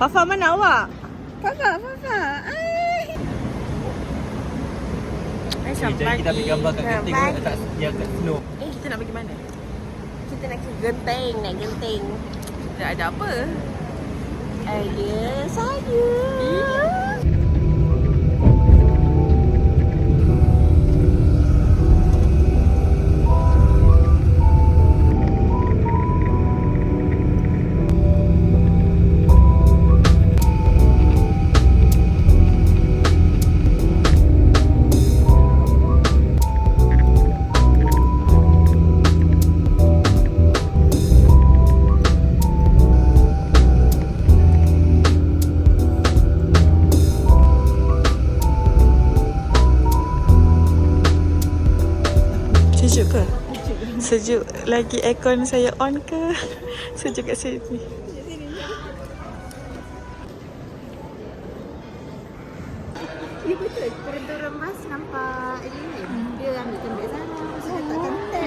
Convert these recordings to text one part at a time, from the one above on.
Fafa mana awak? Fafa. Jadi kita ambil gambar kat genting tak yang kat snow. Kita nak pergi mana? Kita nak ke Genting, naik Genting. Dah ada apa? Ada saya. Sejuk ke? Sejuk. Lagi aircon saya on ke? Sejuk kat sini. Ya betul, turun-turun mas nampak ini. Dia ambil tembak sana, saya tak cantik.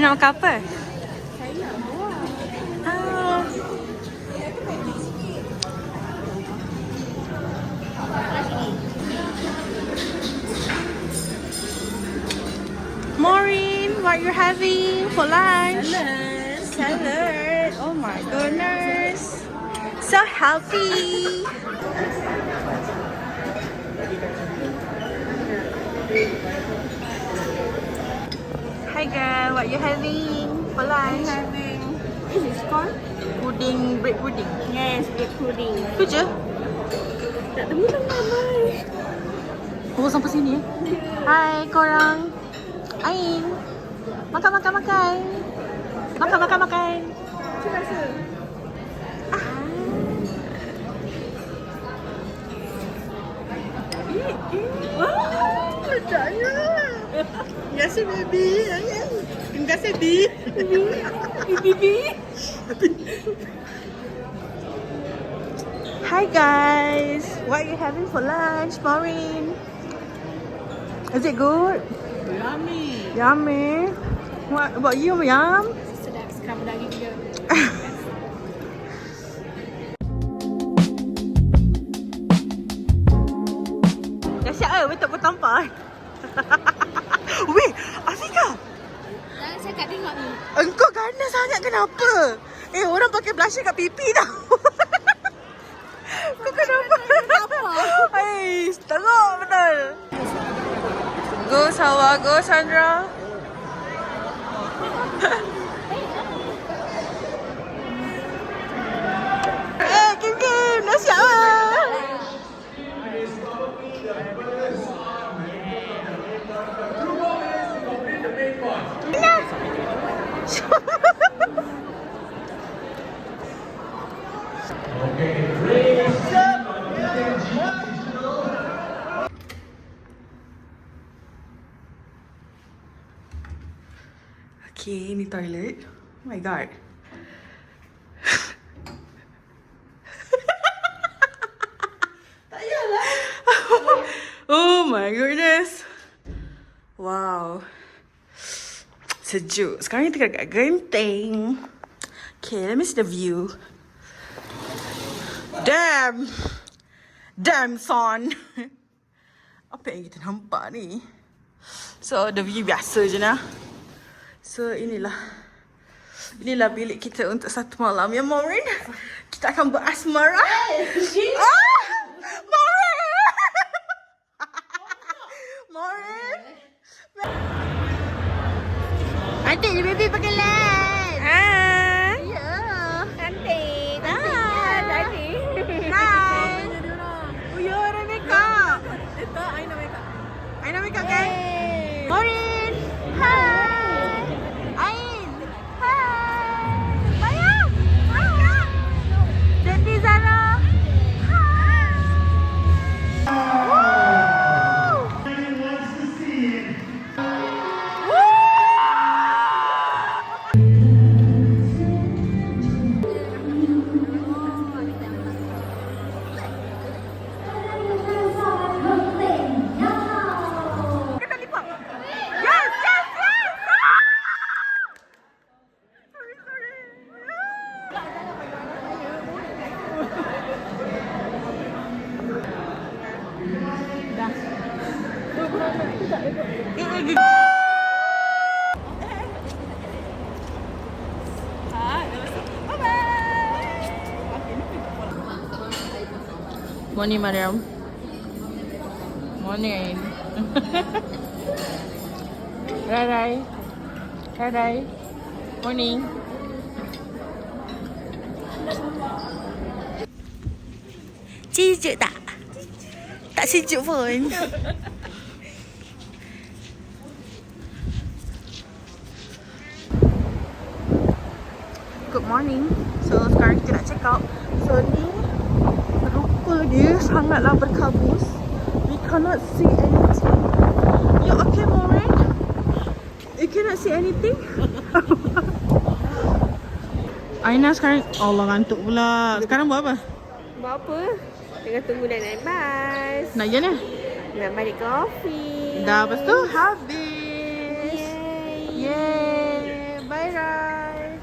Nak makan apa? Saya nak buah. Maureen, what you having for lunch? Salad. Oh my goodness. So healthy. Hi girl, what you having for lunch? This is called? Pudding, bread pudding. Yes, bread pudding. Tu je? Tak temu ramai. Oh, sampai sini. Hai korang. Ain. Makan. Makan. Cuba rasa. Ledaknya. Terima kasih baby. Terima kasih Bi. Bibi. Hi guys. What are you having for lunch, Maureen? Is it good? Yummy. What about you, Yum? Sedap, sekarang daging dia. Dahsyat betul pun tampar. Weh, Afika. Jangan cakap tengok ni. Engkau ganas sangat kenapa? Orang pakai blusher kat pipi tau. Kau kenapa? Teruk betul. Go Sawa, go Sandra. Kim, dah siap lah. Okay, ni toilet. Oh my god. Oh my goodness. Wow. Sejuk. Sekarang kita dekat Genting. Okay, let me see the view. Damn son. Apa yang kita nampak ni? So, the view biasa je nah. So, inilah bilik kita untuk satu malam. Ya, Maureen? Kita akan berasmara. Maureen? Adik je baby pakai lens. Ya. Cantik. Tadi. Hai. Oh ya, ada makeup. I nak makeup kan? Maureen. Hai. Ain. Hai. Bayang. Morning, Mariam. Morning. Rai. Morning. Sejuk tak? Tak sejuk pun. Good morning. So sekarang kita nak check out. So ni rupa dia sangatlah berkabus. We cannot see anything. You okay, Maureen? You cannot see anything? Aina sekarang Allah ngantuk pula. Sekarang buat apa? Buat apa? Tengah tunggu nak naik bas. Nak je ni? Nak balik ke office. Dah lepas tu habis. Yay. Yay. Bye Rai.